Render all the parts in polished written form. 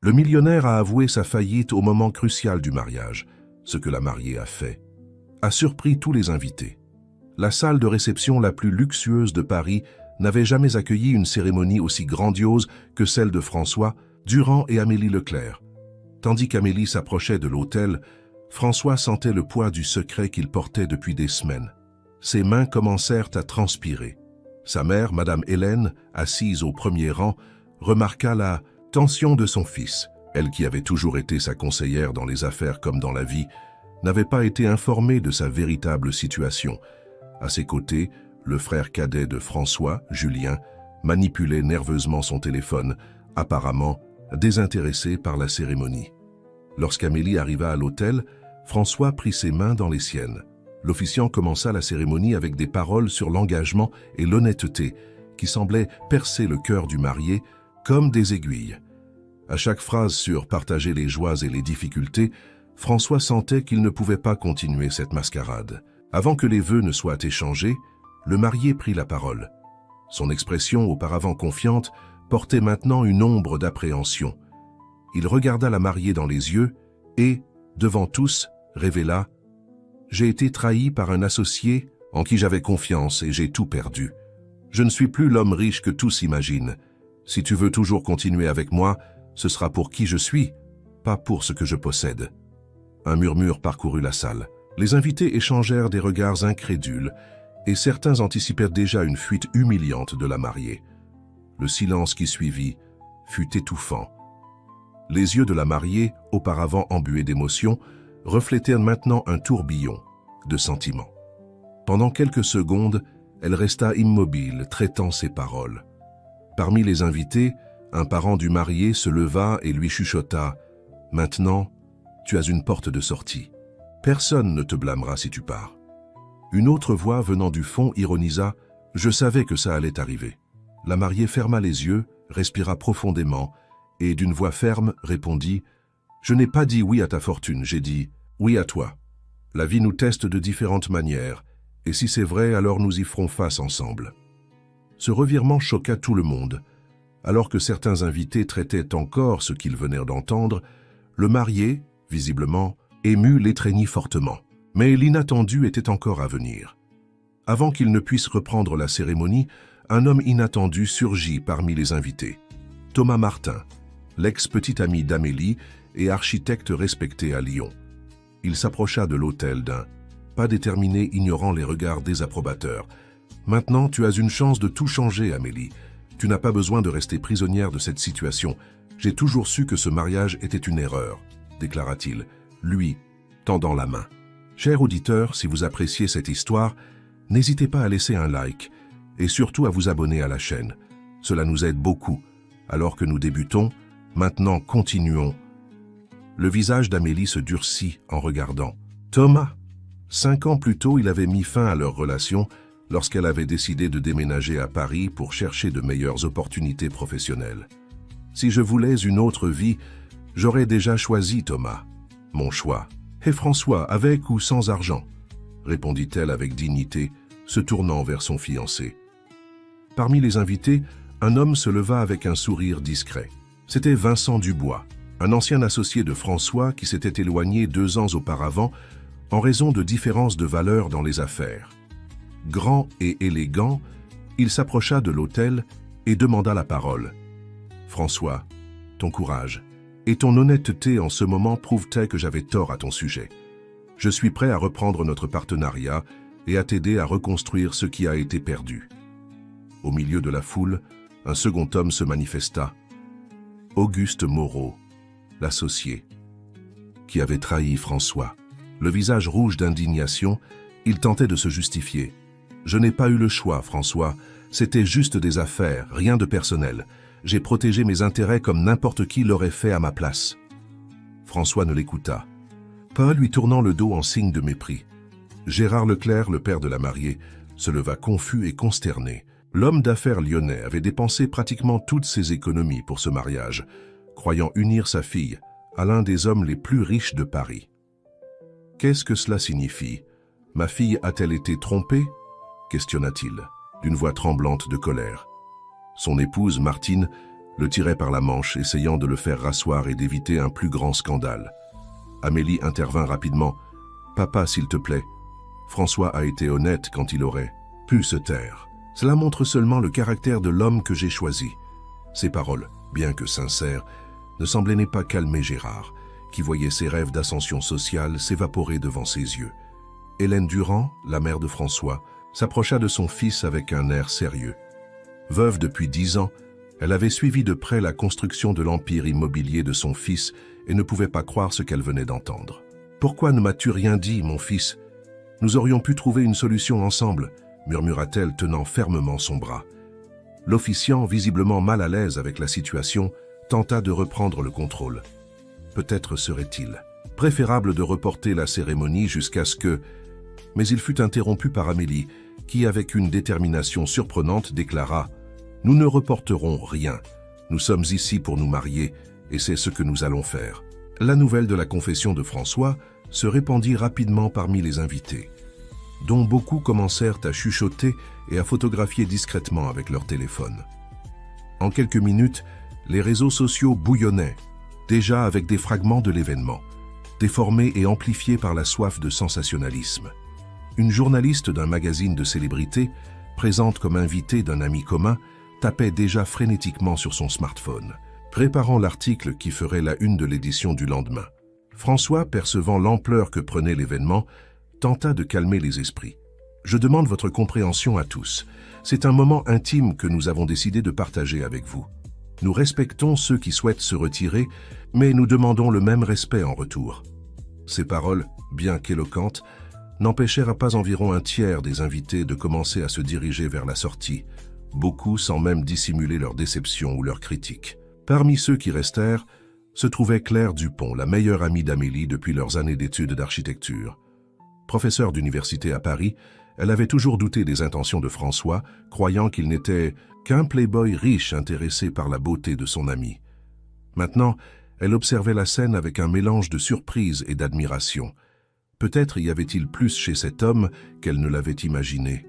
Le millionnaire a avoué sa faillite au moment crucial du mariage. Ce que la mariée a fait a surpris tous les invités. La salle de réception la plus luxueuse de Paris n'avait jamais accueilli une cérémonie aussi grandiose que celle de François, Durand et Amélie Leclerc. Tandis qu'Amélie s'approchait de l'autel, François sentait le poids du secret qu'il portait depuis des semaines. Ses mains commencèrent à transpirer. Sa mère, Madame Hélène, assise au premier rang, remarqua la tension de son fils. Elle, qui avait toujours été sa conseillère dans les affaires comme dans la vie, n'avait pas été informée de sa véritable situation. À ses côtés, le frère cadet de François, Julien, manipulait nerveusement son téléphone, apparemment désintéressé par la cérémonie. Lorsqu'Amélie arriva à l'autel, François prit ses mains dans les siennes. L'officiant commença la cérémonie avec des paroles sur l'engagement et l'honnêteté qui semblaient percer le cœur du marié comme des aiguilles. À chaque phrase sur partager les joies et les difficultés, François sentait qu'il ne pouvait pas continuer cette mascarade. Avant que les vœux ne soient échangés, le marié prit la parole. Son expression, auparavant confiante, portait maintenant une ombre d'appréhension. Il regarda la mariée dans les yeux et, devant tous, révéla « J'ai été trahi par un associé en qui j'avais confiance et j'ai tout perdu. Je ne suis plus l'homme riche que tous imaginent. Si tu veux toujours continuer avec moi, ce sera pour qui je suis, pas pour ce que je possède. » Un murmure parcourut la salle. Les invités échangèrent des regards incrédules et certains anticipèrent déjà une fuite humiliante de la mariée. Le silence qui suivit fut étouffant. Les yeux de la mariée, auparavant embués d'émotion, reflétèrent maintenant un tourbillon de sentiments. Pendant quelques secondes, elle resta immobile, traitant ses paroles. Parmi les invités, un parent du marié se leva et lui chuchota « Maintenant, tu as une porte de sortie. Personne ne te blâmera si tu pars. » Une autre voix venant du fond ironisa « Je savais que ça allait arriver. » La mariée ferma les yeux, respira profondément et d'une voix ferme répondit « Je n'ai pas dit oui à ta fortune, j'ai dit oui à toi. La vie nous teste de différentes manières, et si c'est vrai, alors nous y ferons face ensemble. » Ce revirement choqua tout le monde. Alors que certains invités traitaient encore ce qu'ils venaient d'entendre, le marié, visiblement, ému, l'étreignit fortement. Mais l'inattendu était encore à venir. Avant qu'il ne puisse reprendre la cérémonie, un homme inattendu surgit parmi les invités. Thomas Martin, l'ex-petit ami d'Amélie et architecte respecté à Lyon. Il s'approcha de l'autel d'un pas déterminé, ignorant les regards désapprobateurs. « Maintenant, tu as une chance de tout changer, Amélie. Tu n'as pas besoin de rester prisonnière de cette situation. J'ai toujours su que ce mariage était une erreur, » déclara-t-il, lui, tendant la main. Cher auditeur, si vous appréciez cette histoire, n'hésitez pas à laisser un like et surtout à vous abonner à la chaîne. Cela nous aide beaucoup. Alors que nous débutons, maintenant continuons. Le visage d'Amélie se durcit en regardant Thomas. 5 ans plus tôt, il avait mis fin à leur relation lorsqu'elle avait décidé de déménager à Paris pour chercher de meilleures opportunités professionnelles. « Si je voulais une autre vie, j'aurais déjà choisi Thomas. Mon choix. Et François, avec ou sans argent ?» répondit-elle avec dignité, se tournant vers son fiancé. Parmi les invités, un homme se leva avec un sourire discret. C'était Vincent Dubois, un ancien associé de François qui s'était éloigné 2 ans auparavant en raison de différences de valeurs dans les affaires. Grand et élégant, il s'approcha de l'autel et demanda la parole. « François, ton courage et ton honnêteté en ce moment prouvent-ils que j'avais tort à ton sujet. Je suis prêt à reprendre notre partenariat et à t'aider à reconstruire ce qui a été perdu. » Au milieu de la foule, un second homme se manifesta. Auguste Moreau, l'associé, qui avait trahi François. Le visage rouge d'indignation, il tentait de se justifier. « Je n'ai pas eu le choix, François. C'était juste des affaires, rien de personnel. J'ai protégé mes intérêts comme n'importe qui l'aurait fait à ma place. » François ne l'écouta, pas lui tournant le dos en signe de mépris. Gérard Leclerc, le père de la mariée, se leva confus et consterné. L'homme d'affaires lyonnais avait dépensé pratiquement toutes ses économies pour ce mariage, croyant unir sa fille à l'un des hommes les plus riches de Paris. « Qu'est-ce que cela signifie? Ma fille a-t-elle été trompée ?» questionna-t-il, d'une voix tremblante de colère. Son épouse, Martine, le tirait par la manche, essayant de le faire rasseoir et d'éviter un plus grand scandale. Amélie intervint rapidement. « Papa, s'il te plaît. » François a été honnête quand il aurait pu se taire. Cela montre seulement le caractère de l'homme que j'ai choisi. Ces paroles, bien que sincères, ne semblaient pas calmer Gérard, qui voyait ses rêves d'ascension sociale s'évaporer devant ses yeux. Hélène Durand, la mère de François, s'approcha de son fils avec un air sérieux. Veuve depuis 10 ans, elle avait suivi de près la construction de l'empire immobilier de son fils et ne pouvait pas croire ce qu'elle venait d'entendre. « Pourquoi ne m'as-tu rien dit, mon fils ? Nous aurions pu trouver une solution ensemble, » murmura-t-elle tenant fermement son bras. L'officiant, visiblement mal à l'aise avec la situation, tenta de reprendre le contrôle. Peut-être serait-il préférable de reporter la cérémonie jusqu'à ce que... Mais il fut interrompu par Amélie, qui, avec une détermination surprenante, déclara « Nous ne reporterons rien. Nous sommes ici pour nous marier, et c'est ce que nous allons faire. » La nouvelle de la confession de François se répandit rapidement parmi les invités, dont beaucoup commencèrent à chuchoter et à photographier discrètement avec leur téléphone. En quelques minutes, les réseaux sociaux bouillonnaient, déjà avec des fragments de l'événement, déformés et amplifiés par la soif de sensationnalisme. Une journaliste d'un magazine de célébrités, présente comme invitée d'un ami commun, tapait déjà frénétiquement sur son smartphone, préparant l'article qui ferait la une de l'édition du lendemain. François, percevant l'ampleur que prenait l'événement, tenta de calmer les esprits. « Je demande votre compréhension à tous. C'est un moment intime que nous avons décidé de partager avec vous. Nous respectons ceux qui souhaitent se retirer, mais nous demandons le même respect en retour. » Ces paroles, bien qu'éloquentes, n'empêchèrent pas environ un tiers des invités de commencer à se diriger vers la sortie, beaucoup sans même dissimuler leur déception ou leur critique. Parmi ceux qui restèrent, se trouvait Claire Dupont, la meilleure amie d'Amélie depuis leurs années d'études d'architecture. Professeure d'université à Paris, elle avait toujours douté des intentions de François, croyant qu'il n'était qu'un playboy riche intéressé par la beauté de son ami. Maintenant, elle observait la scène avec un mélange de surprise et d'admiration. Peut-être y avait-il plus chez cet homme qu'elle ne l'avait imaginé.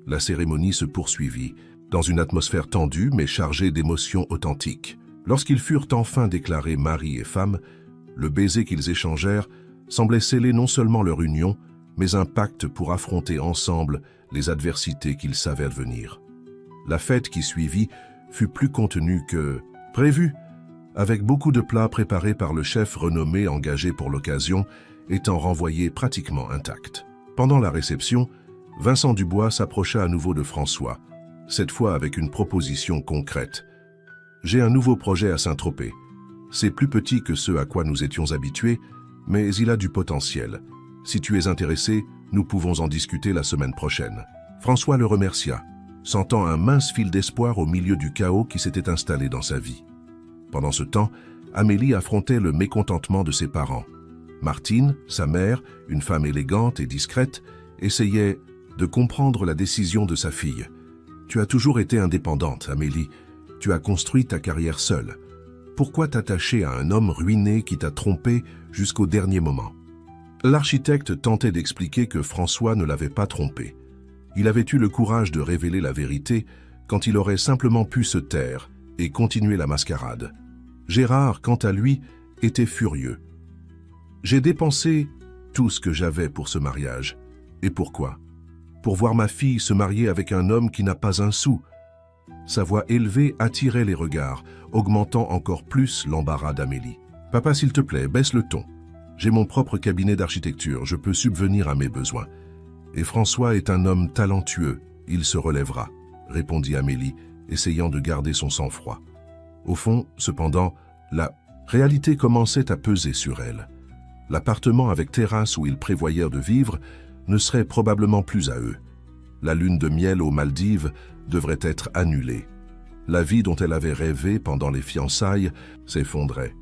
La cérémonie se poursuivit, dans une atmosphère tendue mais chargée d'émotions authentiques. Lorsqu'ils furent enfin déclarés mari et femme, le baiser qu'ils échangèrent semblait sceller non seulement leur union, mais un pacte pour affronter ensemble les adversités qu'ils savaient advenir. La fête qui suivit fut plus contenue que prévu, avec beaucoup de plats préparés par le chef renommé engagé pour l'occasion, étant renvoyés pratiquement intacts. Pendant la réception, Vincent Dubois s'approcha à nouveau de François, cette fois avec une proposition concrète. « J'ai un nouveau projet à Saint-Tropez. C'est plus petit que ce à quoi nous étions habitués, mais il a du potentiel. Si tu es intéressé, nous pouvons en discuter la semaine prochaine. » François le remercia, sentant un mince fil d'espoir au milieu du chaos qui s'était installé dans sa vie. Pendant ce temps, Amélie affrontait le mécontentement de ses parents. Martine, sa mère, une femme élégante et discrète, essayait de comprendre la décision de sa fille. « Tu as toujours été indépendante, Amélie. Tu as construit ta carrière seule. Pourquoi t'attacher à un homme ruiné qui t'a trompé jusqu'au dernier moment ?» L'architecte tentait d'expliquer que François ne l'avait pas trompé. Il avait eu le courage de révéler la vérité quand il aurait simplement pu se taire et continuer la mascarade. Gérard, quant à lui, était furieux. « J'ai dépensé tout ce que j'avais pour ce mariage. Et pourquoi ? Pour voir ma fille se marier avec un homme qui n'a pas un sou. » Sa voix élevée attirait les regards, augmentant encore plus l'embarras d'Amélie. « Papa, s'il te plaît, baisse le ton. J'ai mon propre cabinet d'architecture, je peux subvenir à mes besoins. Et François est un homme talentueux, il se relèvera, » répondit Amélie, essayant de garder son sang-froid. Au fond, cependant, la réalité commençait à peser sur elle. L'appartement avec terrasse où ils prévoyaient de vivre ne serait probablement plus à eux. La lune de miel aux Maldives devrait être annulée. La vie dont elle avait rêvé pendant les fiançailles s'effondrait,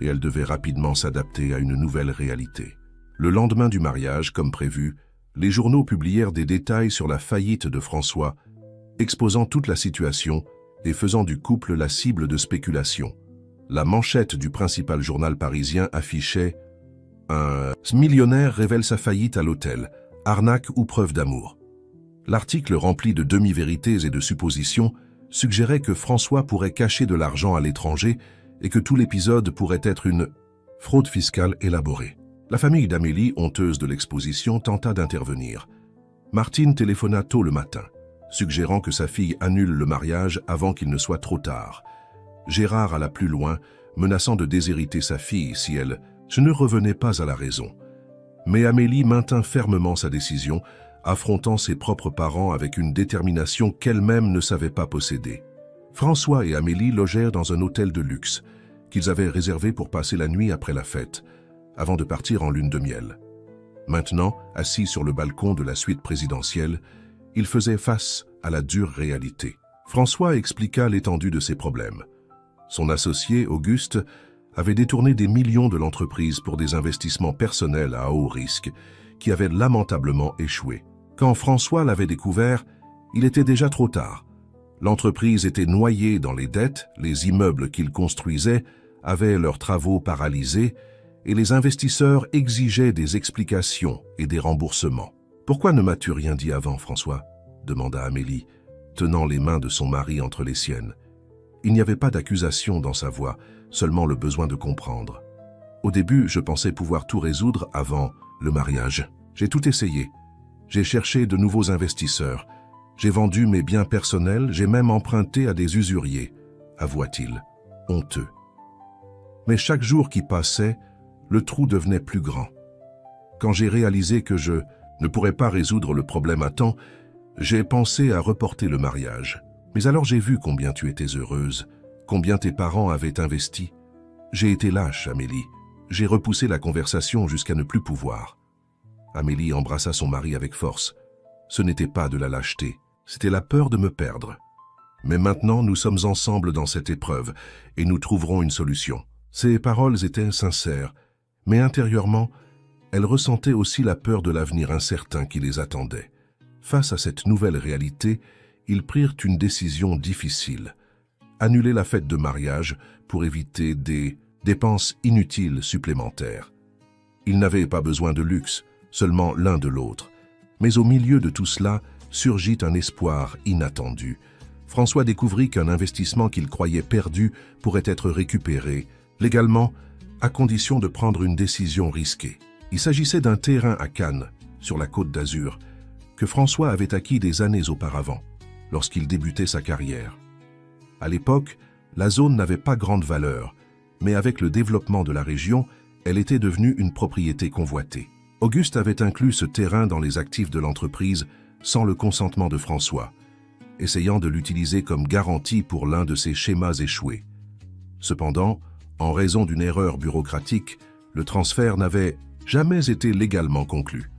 et elle devait rapidement s'adapter à une nouvelle réalité. Le lendemain du mariage, comme prévu, les journaux publièrent des détails sur la faillite de François, exposant toute la situation et faisant du couple la cible de spéculations. La manchette du principal journal parisien affichait « Un millionnaire révèle sa faillite à l'hôtel, arnaque ou preuve d'amour ». L'article rempli de demi-vérités et de suppositions suggérait que François pourrait cacher de l'argent à l'étranger et que tout l'épisode pourrait être une fraude fiscale élaborée. La famille d'Amélie, honteuse de l'exposition, tenta d'intervenir. Martine téléphona tôt le matin, suggérant que sa fille annule le mariage avant qu'il ne soit trop tard. Gérard alla plus loin, menaçant de déshériter sa fille si elle ne revenait pas à la raison. Mais Amélie maintint fermement sa décision, affrontant ses propres parents avec une détermination qu'elle-même ne savait pas posséder. François et Amélie logèrent dans un hôtel de luxe, qu'ils avaient réservé pour passer la nuit après la fête, avant de partir en lune de miel. Maintenant, assis sur le balcon de la suite présidentielle, il faisait face à la dure réalité. François expliqua l'étendue de ses problèmes. Son associé, Auguste, avait détourné des millions de l'entreprise pour des investissements personnels à haut risque, qui avaient lamentablement échoué. Quand François l'avait découvert, il était déjà trop tard. L'entreprise était noyée dans les dettes, les immeubles qu'il construisait avaient leurs travaux paralysés, et les investisseurs exigeaient des explications et des remboursements. « Pourquoi ne m'as-tu rien dit avant, François ?» demanda Amélie, tenant les mains de son mari entre les siennes. Il n'y avait pas d'accusation dans sa voix, seulement le besoin de comprendre. « Au début, je pensais pouvoir tout résoudre avant le mariage. J'ai tout essayé. J'ai cherché de nouveaux investisseurs. J'ai vendu mes biens personnels, j'ai même emprunté à des usuriers, avoua-t-il, honteux. Mais chaque jour qui passait, le trou devenait plus grand. Quand j'ai réalisé que je ne pourrais pas résoudre le problème à temps, j'ai pensé à reporter le mariage. Mais alors j'ai vu combien tu étais heureuse, combien tes parents avaient investi. J'ai été lâche, Amélie. J'ai repoussé la conversation jusqu'à ne plus pouvoir. » Amélie embrassa son mari avec force. Ce n'était pas de la lâcheté, c'était la peur de me perdre. Mais maintenant, nous sommes ensemble dans cette épreuve et nous trouverons une solution. Ces paroles étaient sincères, mais intérieurement, elles ressentaient aussi la peur de l'avenir incertain qui les attendait. Face à cette nouvelle réalité, ils prirent une décision difficile. Annuler la fête de mariage pour éviter des dépenses inutiles supplémentaires. Ils n'avaient pas besoin de luxe, seulement l'un de l'autre. Mais au milieu de tout cela, surgit un espoir inattendu. François découvrit qu'un investissement qu'il croyait perdu pourrait être récupéré, légalement, à condition de prendre une décision risquée. Il s'agissait d'un terrain à Cannes, sur la Côte d'Azur, que François avait acquis des années auparavant, lorsqu'il débutait sa carrière. À l'époque, la zone n'avait pas grande valeur, mais avec le développement de la région, elle était devenue une propriété convoitée. Auguste avait inclus ce terrain dans les actifs de l'entreprise sans le consentement de François, essayant de l'utiliser comme garantie pour l'un de ses schémas échoués. Cependant, en raison d'une erreur bureaucratique, le transfert n'avait jamais été légalement conclu.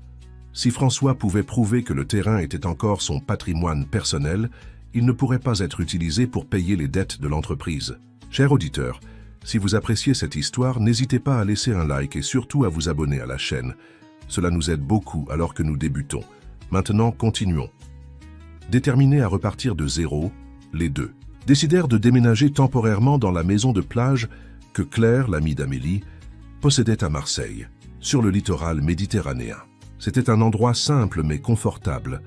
Si François pouvait prouver que le terrain était encore son patrimoine personnel, il ne pourrait pas être utilisé pour payer les dettes de l'entreprise. Chers auditeurs, si vous appréciez cette histoire, n'hésitez pas à laisser un like et surtout à vous abonner à la chaîne. Cela nous aide beaucoup alors que nous débutons. Maintenant, continuons. Déterminés à repartir de zéro, les deux décidèrent de déménager temporairement dans la maison de plage que Claire, l'amie d'Amélie, possédait à Marseille, sur le littoral méditerranéen. C'était un endroit simple mais confortable,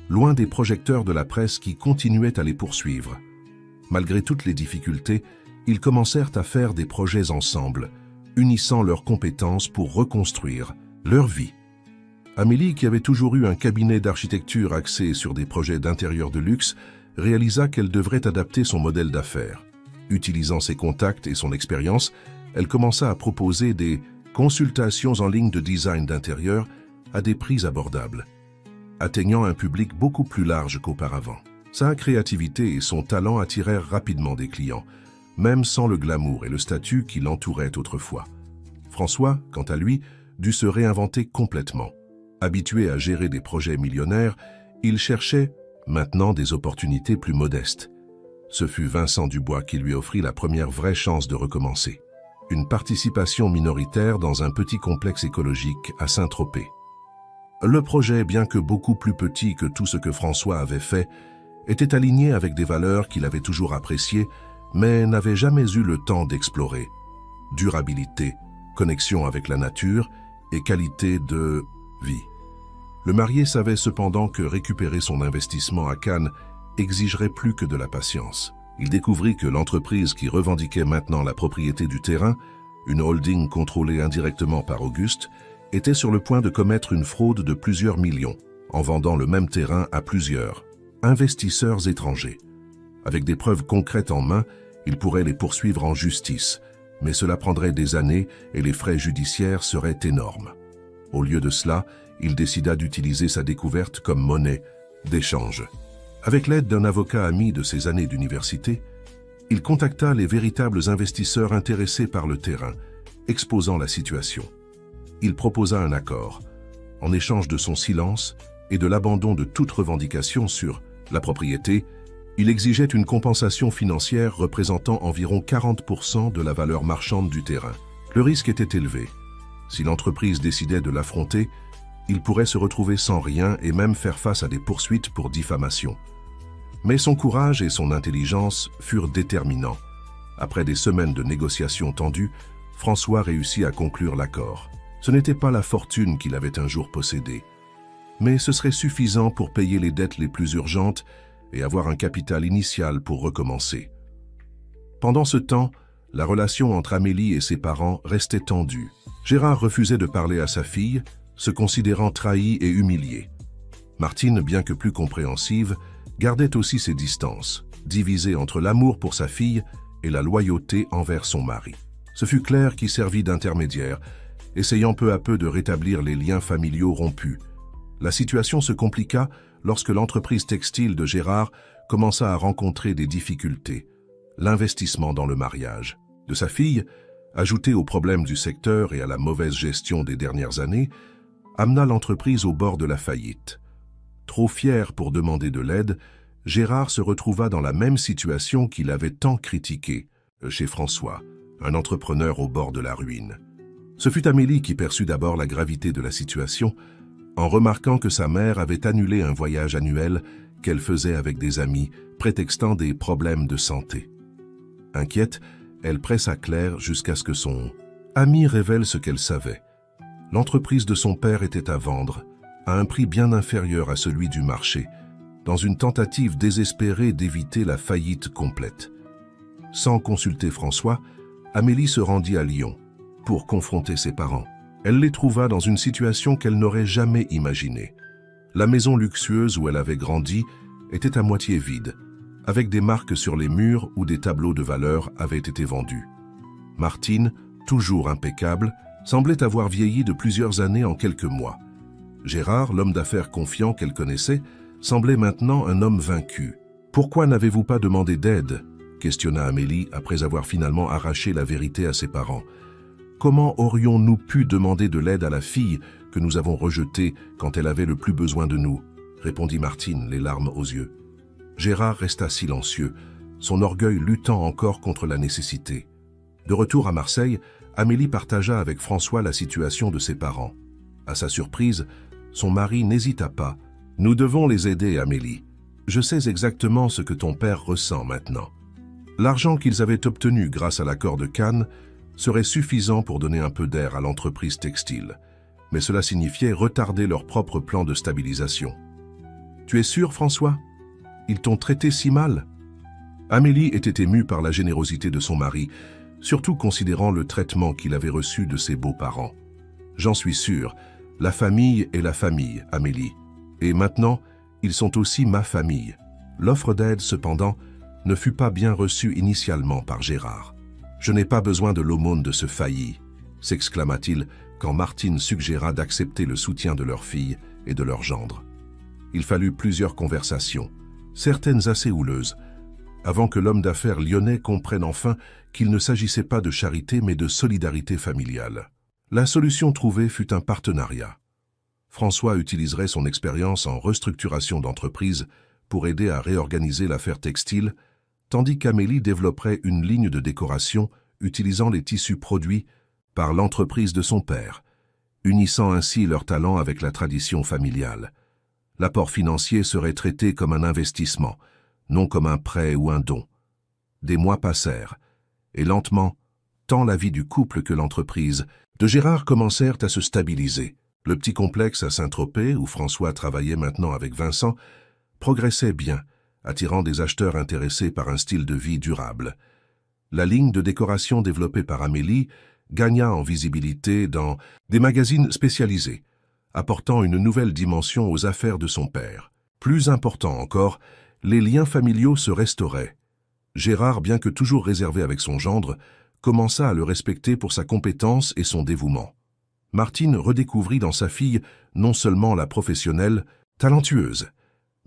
loin des projecteurs de la presse qui continuaient à les poursuivre. Malgré toutes les difficultés, ils commencèrent à faire des projets ensemble, unissant leurs compétences pour reconstruire leur vie. Amélie, qui avait toujours eu un cabinet d'architecture axé sur des projets d'intérieur de luxe, réalisa qu'elle devrait adapter son modèle d'affaires. Utilisant ses contacts et son expérience, elle commença à proposer des consultations en ligne de design d'intérieur à des prix abordables, atteignant un public beaucoup plus large qu'auparavant. Sa créativité et son talent attirèrent rapidement des clients, même sans le glamour et le statut qui l'entouraient autrefois. François, quant à lui, dut se réinventer complètement. Habitué à gérer des projets millionnaires, il cherchait maintenant des opportunités plus modestes. Ce fut Vincent Dubois qui lui offrit la première vraie chance de recommencer. Une participation minoritaire dans un petit complexe écologique à Saint-Tropez. Le projet, bien que beaucoup plus petit que tout ce que François avait fait, était aligné avec des valeurs qu'il avait toujours appréciées, mais n'avait jamais eu le temps d'explorer. Durabilité, connexion avec la nature et qualité de vie. Le marié savait cependant que récupérer son investissement à Cannes exigerait plus que de la patience. Il découvrit que l'entreprise qui revendiquait maintenant la propriété du terrain, une holding contrôlée indirectement par Auguste, était sur le point de commettre une fraude de plusieurs millions, en vendant le même terrain à plusieurs investisseurs étrangers. Avec des preuves concrètes en main, il pourrait les poursuivre en justice, mais cela prendrait des années et les frais judiciaires seraient énormes. Au lieu de cela, il décida d'utiliser sa découverte comme monnaie d'échange. Avec l'aide d'un avocat ami de ses années d'université, il contacta les véritables investisseurs intéressés par le terrain, exposant la situation. Il proposa un accord, en échange de son silence et de l'abandon de toute revendication sur la propriété. Il exigeait une compensation financière représentant environ 40% de la valeur marchande du terrain. Le risque était élevé. Si l'entreprise décidait de l'affronter, il pourrait se retrouver sans rien et même faire face à des poursuites pour diffamation. Mais son courage et son intelligence furent déterminants. Après des semaines de négociations tendues, François réussit à conclure l'accord. Ce n'était pas la fortune qu'il avait un jour possédée, mais ce serait suffisant pour payer les dettes les plus urgentes et avoir un capital initial pour recommencer. Pendant ce temps, la relation entre Amélie et ses parents restait tendue. Gérard refusait de parler à sa fille, se considérant trahi et humilié. Martine, bien que plus compréhensive, gardait aussi ses distances, divisée entre l'amour pour sa fille et la loyauté envers son mari. Ce fut Claire qui servit d'intermédiaire, essayant peu à peu de rétablir les liens familiaux rompus. La situation se compliqua lorsque l'entreprise textile de Gérard commença à rencontrer des difficultés. L'investissement dans le mariage de sa fille, ajouté aux problèmes du secteur et à la mauvaise gestion des dernières années, amena l'entreprise au bord de la faillite. Trop fier pour demander de l'aide, Gérard se retrouva dans la même situation qu'il avait tant critiquée chez François, un entrepreneur au bord de la ruine. Ce fut Amélie qui perçut d'abord la gravité de la situation, en remarquant que sa mère avait annulé un voyage annuel qu'elle faisait avec des amis, prétextant des problèmes de santé. Inquiète, elle pressa Claire jusqu'à ce que son ami révèle ce qu'elle savait. L'entreprise de son père était à vendre, à un prix bien inférieur à celui du marché, dans une tentative désespérée d'éviter la faillite complète. Sans consulter François, Amélie se rendit à Lyon pour confronter ses parents. Elle les trouva dans une situation qu'elle n'aurait jamais imaginée. La maison luxueuse où elle avait grandi était à moitié vide, avec des marques sur les murs où des tableaux de valeur avaient été vendus. Martine, toujours impeccable, semblait avoir vieilli de plusieurs années en quelques mois. Gérard, l'homme d'affaires confiant qu'elle connaissait, semblait maintenant un homme vaincu. « Pourquoi n'avez-vous pas demandé d'aide ?» questionna Amélie après avoir finalement arraché la vérité à ses parents. « Comment aurions-nous pu demander de l'aide à la fille que nous avons rejetée quand elle avait le plus besoin de nous ?» répondit Martine, les larmes aux yeux. Gérard resta silencieux, son orgueil luttant encore contre la nécessité. De retour à Marseille, Amélie partagea avec François la situation de ses parents. À sa surprise, son mari n'hésita pas. « Nous devons les aider, Amélie. Je sais exactement ce que ton père ressent maintenant. » L'argent qu'ils avaient obtenu grâce à l'accord de Cannes serait suffisant pour donner un peu d'air à l'entreprise textile, mais cela signifiait retarder leur propre plan de stabilisation. « Tu es sûr, François? Ils t'ont traité si mal ?» Amélie était émue par la générosité de son mari, surtout considérant le traitement qu'il avait reçu de ses beaux-parents. « J'en suis sûr, la famille est la famille, Amélie. Et maintenant, ils sont aussi ma famille. » L'offre d'aide, cependant, ne fut pas bien reçue initialement par Gérard. « Je n'ai pas besoin de l'aumône de ce failli », s'exclama-t-il quand Martine suggéra d'accepter le soutien de leur fille et de leur gendre. Il fallut plusieurs conversations, certaines assez houleuses, avant que l'homme d'affaires lyonnais comprenne enfin qu'il ne s'agissait pas de charité mais de solidarité familiale. La solution trouvée fut un partenariat. François utiliserait son expérience en restructuration d'entreprise pour aider à réorganiser l'affaire textile, tandis qu'Amélie développerait une ligne de décoration utilisant les tissus produits par l'entreprise de son père, unissant ainsi leurs talents avec la tradition familiale. L'apport financier serait traité comme un investissement, non comme un prêt ou un don. Des mois passèrent, et lentement, tant la vie du couple que l'entreprise de Gérard commencèrent à se stabiliser. Le petit complexe à Saint-Tropez, où François travaillait maintenant avec Vincent, progressait bien, attirant des acheteurs intéressés par un style de vie durable. La ligne de décoration développée par Amélie gagna en visibilité dans des magazines spécialisés, apportant une nouvelle dimension aux affaires de son père. Plus important encore, les liens familiaux se restauraient. Gérard, bien que toujours réservé avec son gendre, commença à le respecter pour sa compétence et son dévouement. Martine redécouvrit dans sa fille non seulement la professionnelle, talentueuse,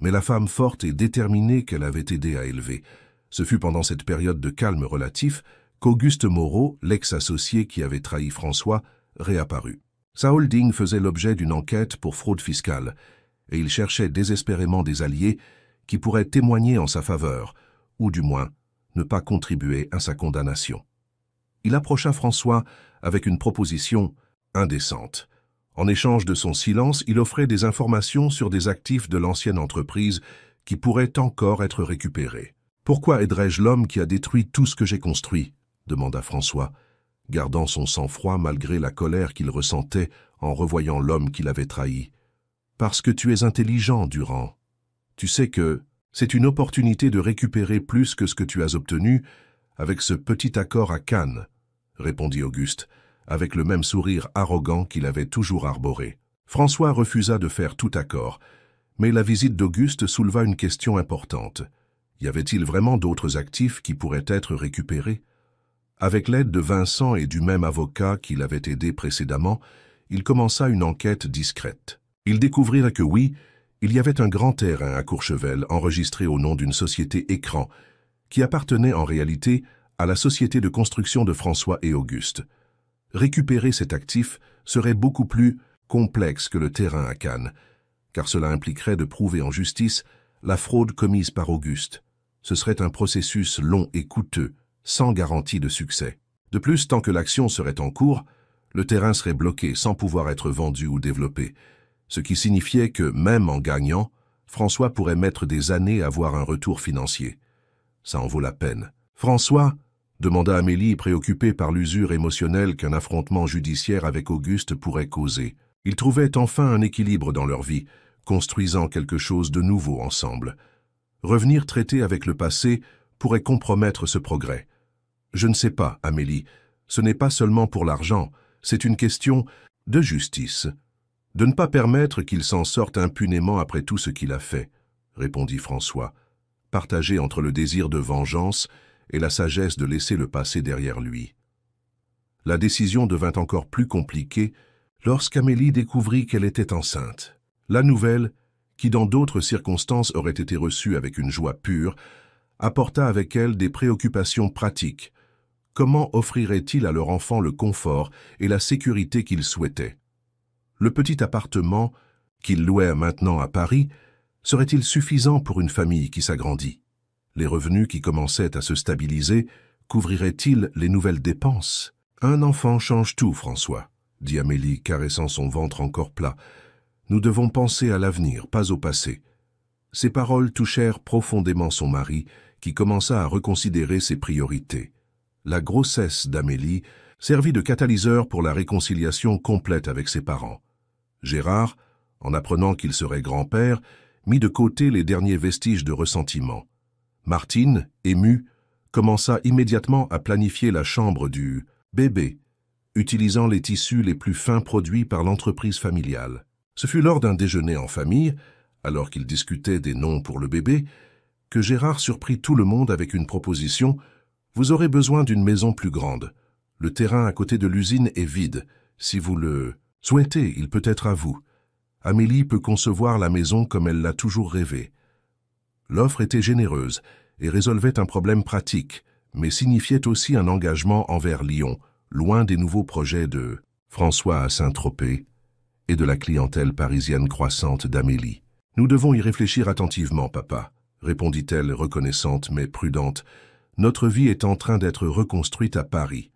mais la femme forte et déterminée qu'elle avait aidé à élever. Ce fut pendant cette période de calme relatif qu'Auguste Moreau, l'ex-associé qui avait trahi François, réapparut. Sa holding faisait l'objet d'une enquête pour fraude fiscale, et il cherchait désespérément des alliés qui pourraient témoigner en sa faveur, ou du moins ne pas contribuer à sa condamnation. Il approcha François avec une proposition indécente. En échange de son silence, il offrait des informations sur des actifs de l'ancienne entreprise qui pourraient encore être récupérés. « Pourquoi aiderais-je l'homme qui a détruit tout ce que j'ai construit ?» demanda François, gardant son sang-froid malgré la colère qu'il ressentait en revoyant l'homme qu'il avait trahi. « Parce que tu es intelligent, Durand. Tu sais que c'est une opportunité de récupérer plus que ce que tu as obtenu avec ce petit accord à Cannes, » répondit Auguste, avec le même sourire arrogant qu'il avait toujours arboré. François refusa de faire tout accord, mais la visite d'Auguste souleva une question importante. Y avait-il vraiment d'autres actifs qui pourraient être récupérés? Avec l'aide de Vincent et du même avocat qui l'avait aidé précédemment, il commença une enquête discrète. Il découvrit que oui, il y avait un grand terrain à Courchevel enregistré au nom d'une société Écran, qui appartenait en réalité à la société de construction de François et Auguste. Récupérer cet actif serait beaucoup plus complexe que le terrain à Cannes, car cela impliquerait de prouver en justice la fraude commise par Auguste. Ce serait un processus long et coûteux, sans garantie de succès. De plus, tant que l'action serait en cours, le terrain serait bloqué sans pouvoir être vendu ou développé, ce qui signifiait que, même en gagnant, François pourrait mettre des années à voir un retour financier. Ça en vaut la peine. « François ?» demanda Amélie, préoccupée par l'usure émotionnelle qu'un affrontement judiciaire avec Auguste pourrait causer. Ils trouvaient enfin un équilibre dans leur vie, construisant quelque chose de nouveau ensemble. Revenir traiter avec le passé pourrait compromettre ce progrès. « Je ne sais pas, Amélie, ce n'est pas seulement pour l'argent, c'est une question de justice. De ne pas permettre qu'il s'en sorte impunément après tout ce qu'il a fait, » répondit François, partagé entre le désir de vengeance et la sagesse de laisser le passé derrière lui. La décision devint encore plus compliquée lorsqu'Amélie découvrit qu'elle était enceinte. La nouvelle, qui dans d'autres circonstances aurait été reçue avec une joie pure, apporta avec elle des préoccupations pratiques. Comment offrirait-il à leur enfant le confort et la sécurité qu'ils souhaitaient? Le petit appartement, qu'ils louaient maintenant à Paris, serait-il suffisant pour une famille qui s'agrandit? Les revenus qui commençaient à se stabiliser couvriraient-ils les nouvelles dépenses? « Un enfant change tout, François, » dit Amélie, caressant son ventre encore plat. « Nous devons penser à l'avenir, pas au passé. » Ces paroles touchèrent profondément son mari, qui commença à reconsidérer ses priorités. La grossesse d'Amélie servit de catalyseur pour la réconciliation complète avec ses parents. Gérard, en apprenant qu'il serait grand-père, mit de côté les derniers vestiges de ressentiment. Martine, émue, commença immédiatement à planifier la chambre du bébé, utilisant les tissus les plus fins produits par l'entreprise familiale. Ce fut lors d'un déjeuner en famille, alors qu'ils discutaient des noms pour le bébé, que Gérard surprit tout le monde avec une proposition « Vous aurez besoin d'une maison plus grande. Le terrain à côté de l'usine est vide. Si vous le souhaitez, il peut être à vous. Amélie peut concevoir la maison comme elle l'a toujours rêvé. » L'offre était généreuse et résolvait un problème pratique, mais signifiait aussi un engagement envers Lyon, loin des nouveaux projets de François à Saint-Tropez et de la clientèle parisienne croissante d'Amélie. « Nous devons y réfléchir attentivement, papa, » répondit-elle reconnaissante mais prudente. « Notre vie est en train d'être reconstruite à Paris.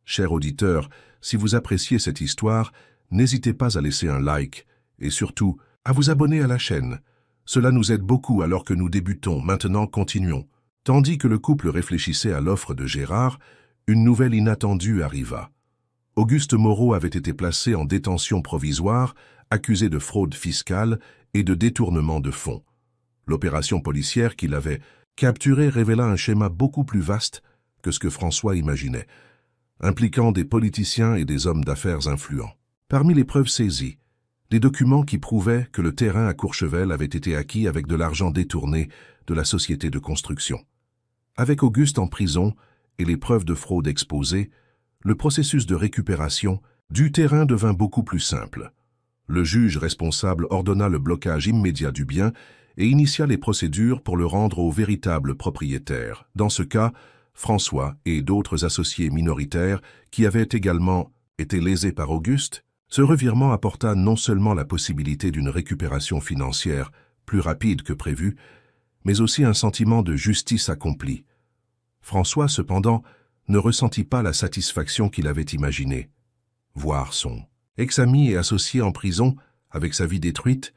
Cher auditeur, si vous appréciez cette histoire, n'hésitez pas à laisser un like et surtout à vous abonner à la chaîne. Cela nous aide beaucoup alors que nous débutons. Maintenant, continuons. » Tandis que le couple réfléchissait à l'offre de Gérard, une nouvelle inattendue arriva. Auguste Moreau avait été placé en détention provisoire, accusé de fraude fiscale et de détournement de fonds. L'opération policière qu'il avait capturée révéla un schéma beaucoup plus vaste que ce que François imaginait, impliquant des politiciens et des hommes d'affaires influents. Parmi les preuves saisies, des documents qui prouvaient que le terrain à Courchevel avait été acquis avec de l'argent détourné de la société de construction. Avec Auguste en prison et les preuves de fraude exposées, le processus de récupération du terrain devint beaucoup plus simple. Le juge responsable ordonna le blocage immédiat du bien et initia les procédures pour le rendre au véritable propriétaire. Dans ce cas, François et d'autres associés minoritaires qui avaient également été lésés par Auguste, ce revirement apporta non seulement la possibilité d'une récupération financière plus rapide que prévu, mais aussi un sentiment de justice accomplie. François, cependant, ne ressentit pas la satisfaction qu'il avait imaginée. Voir son ex-ami et associé en prison, avec sa vie détruite,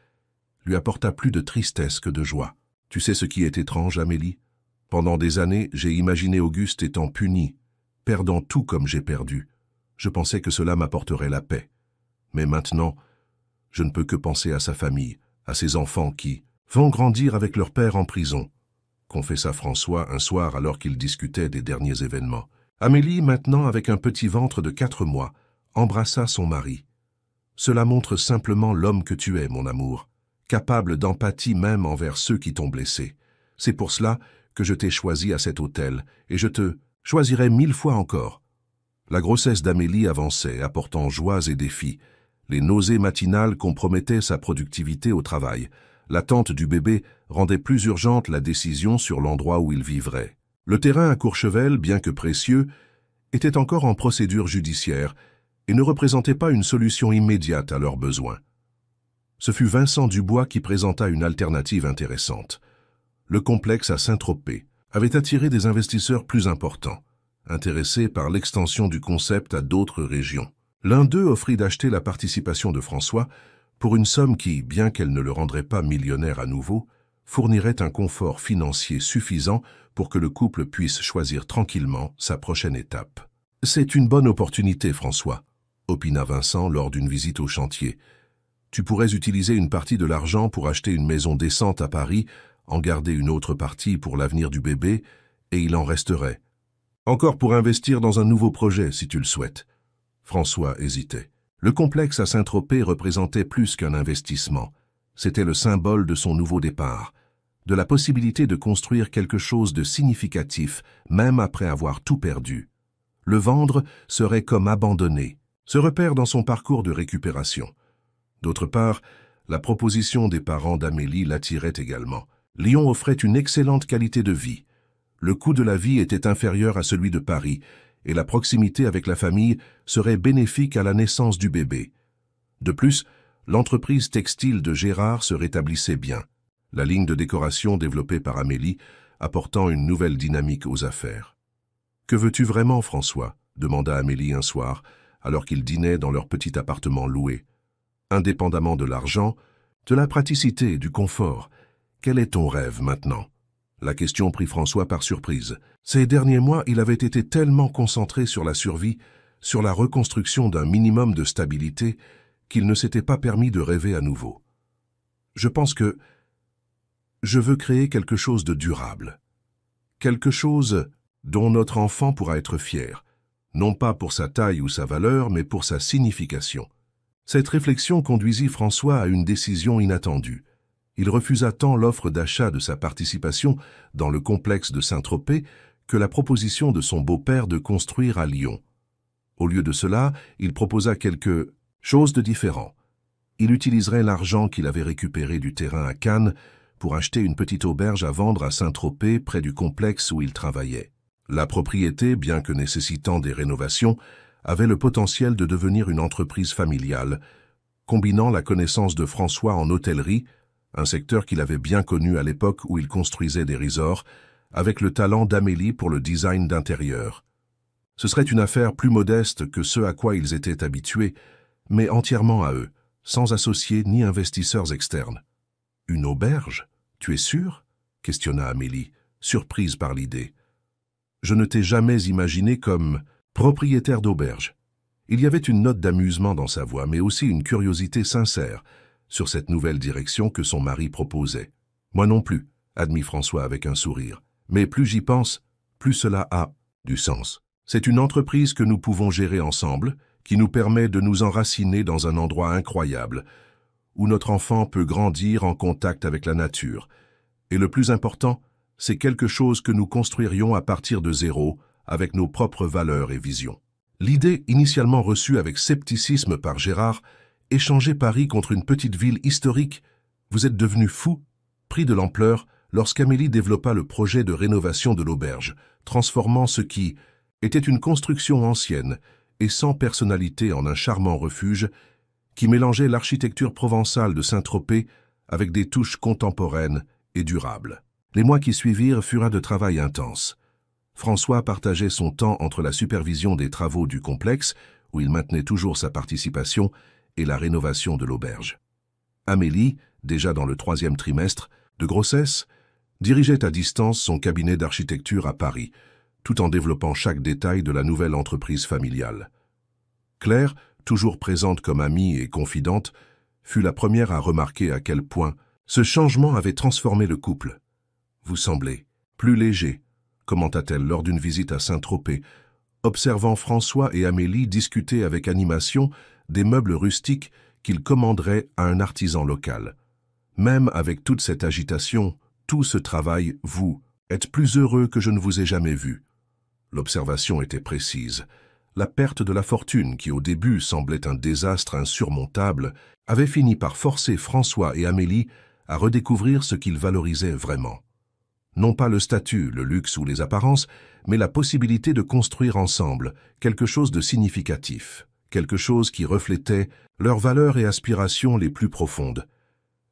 lui apporta plus de tristesse que de joie. Tu sais ce qui est étrange, Amélie? Pendant des années, j'ai imaginé Auguste étant puni, perdant tout comme j'ai perdu. Je pensais que cela m'apporterait la paix. Mais maintenant, je ne peux que penser à sa famille, à ses enfants qui vont grandir avec leur père en prison, confessa François un soir alors qu'ils discutaient des derniers événements. Amélie, maintenant avec un petit ventre de 4 mois, embrassa son mari. Cela montre simplement l'homme que tu es, mon amour, capable d'empathie même envers ceux qui t'ont blessé. C'est pour cela que je t'ai choisi à cet hôtel, et je te choisirai 1000 fois encore. La grossesse d'Amélie avançait, apportant joies et défis. Les nausées matinales compromettaient sa productivité au travail. L'attente du bébé rendait plus urgente la décision sur l'endroit où il vivrait. Le terrain à Courchevel, bien que précieux, était encore en procédure judiciaire et ne représentait pas une solution immédiate à leurs besoins. Ce fut Vincent Dubois qui présenta une alternative intéressante. Le complexe à Saint-Tropez avait attiré des investisseurs plus importants, intéressés par l'extension du concept à d'autres régions. L'un d'eux offrit d'acheter la participation de François pour une somme qui, bien qu'elle ne le rendrait pas millionnaire à nouveau, fournirait un confort financier suffisant pour que le couple puisse choisir tranquillement sa prochaine étape. « C'est une bonne opportunité, François », opina Vincent lors d'une visite au chantier. « Tu pourrais utiliser une partie de l'argent pour acheter une maison décente à Paris, en garder une autre partie pour l'avenir du bébé, et il en resterait. Encore pour investir dans un nouveau projet, si tu le souhaites. » François hésitait. Le complexe à Saint-Tropez représentait plus qu'un investissement. C'était le symbole de son nouveau départ, de la possibilité de construire quelque chose de significatif, même après avoir tout perdu. Le vendre serait comme abandonner, ce repère dans son parcours de récupération. D'autre part, la proposition des parents d'Amélie l'attirait également. Lyon offrait une excellente qualité de vie. Le coût de la vie était inférieur à celui de Paris, et la proximité avec la famille serait bénéfique à la naissance du bébé. De plus, l'entreprise textile de Gérard se rétablissait bien, la ligne de décoration développée par Amélie apportant une nouvelle dynamique aux affaires. « Que veux-tu vraiment, François ?» demanda Amélie un soir, alors qu'ils dînaient dans leur petit appartement loué. Indépendamment de l'argent, de la praticité et du confort, quel est ton rêve maintenant ? La question prit François par surprise. Ces derniers mois, il avait été tellement concentré sur la survie, sur la reconstruction d'un minimum de stabilité, qu'il ne s'était pas permis de rêver à nouveau. Je pense que je veux créer quelque chose de durable. Quelque chose dont notre enfant pourra être fier, non pas pour sa taille ou sa valeur, mais pour sa signification. Cette réflexion conduisit François à une décision inattendue. Il refusa tant l'offre d'achat de sa participation dans le complexe de Saint-Tropez que la proposition de son beau-père de construire à Lyon. Au lieu de cela, il proposa quelque chose de différent. Il utiliserait l'argent qu'il avait récupéré du terrain à Cannes pour acheter une petite auberge à vendre à Saint-Tropez près du complexe où il travaillait. La propriété, bien que nécessitant des rénovations, avait le potentiel de devenir une entreprise familiale, combinant la connaissance de François en hôtellerie, un secteur qu'il avait bien connu à l'époque où il construisait des resorts, avec le talent d'Amélie pour le design d'intérieur. Ce serait une affaire plus modeste que ce à quoi ils étaient habitués, mais entièrement à eux, sans associés ni investisseurs externes. « Une auberge, tu es sûr ?» questionna Amélie, surprise par l'idée. « Je ne t'ai jamais imaginé comme propriétaire d'auberge. » Il y avait une note d'amusement dans sa voix, mais aussi une curiosité sincère sur cette nouvelle direction que son mari proposait. Moi non plus, admit François avec un sourire. Mais plus j'y pense, plus cela a du sens. C'est une entreprise que nous pouvons gérer ensemble, qui nous permet de nous enraciner dans un endroit incroyable, où notre enfant peut grandir en contact avec la nature. Et le plus important, c'est quelque chose que nous construirions à partir de zéro, avec nos propres valeurs et visions. L'idée, initialement reçue avec scepticisme par Gérard, échanger Paris contre une petite ville historique, vous êtes devenu fou, pris de l'ampleur, lorsqu'Amélie développa le projet de rénovation de l'auberge, transformant ce qui était une construction ancienne et sans personnalité en un charmant refuge qui mélangeait l'architecture provençale de Saint-Tropez avec des touches contemporaines et durables. Les mois qui suivirent furent un de travail intense. François partageait son temps entre la supervision des travaux du complexe, où il maintenait toujours sa participation, et la rénovation de l'auberge. Amélie, déjà dans le 3e trimestre de grossesse, dirigeait à distance son cabinet d'architecture à Paris, tout en développant chaque détail de la nouvelle entreprise familiale. Claire, toujours présente comme amie et confidente, fut la première à remarquer à quel point ce changement avait transformé le couple. « Vous semblez plus léger », commenta-t-elle lors d'une visite à Saint-Tropez, observant François et Amélie discuter avec animation des meubles rustiques qu'ils commanderaient à un artisan local. Même avec toute cette agitation, tout ce travail, vous êtes plus heureux que je ne vous ai jamais vu. L'observation était précise. La perte de la fortune, qui au début semblait un désastre insurmontable, avait fini par forcer François et Amélie à redécouvrir ce qu'ils valorisaient vraiment. Non pas le statut, le luxe ou les apparences, mais la possibilité de construire ensemble quelque chose de significatif, quelque chose qui reflétait leurs valeurs et aspirations les plus profondes.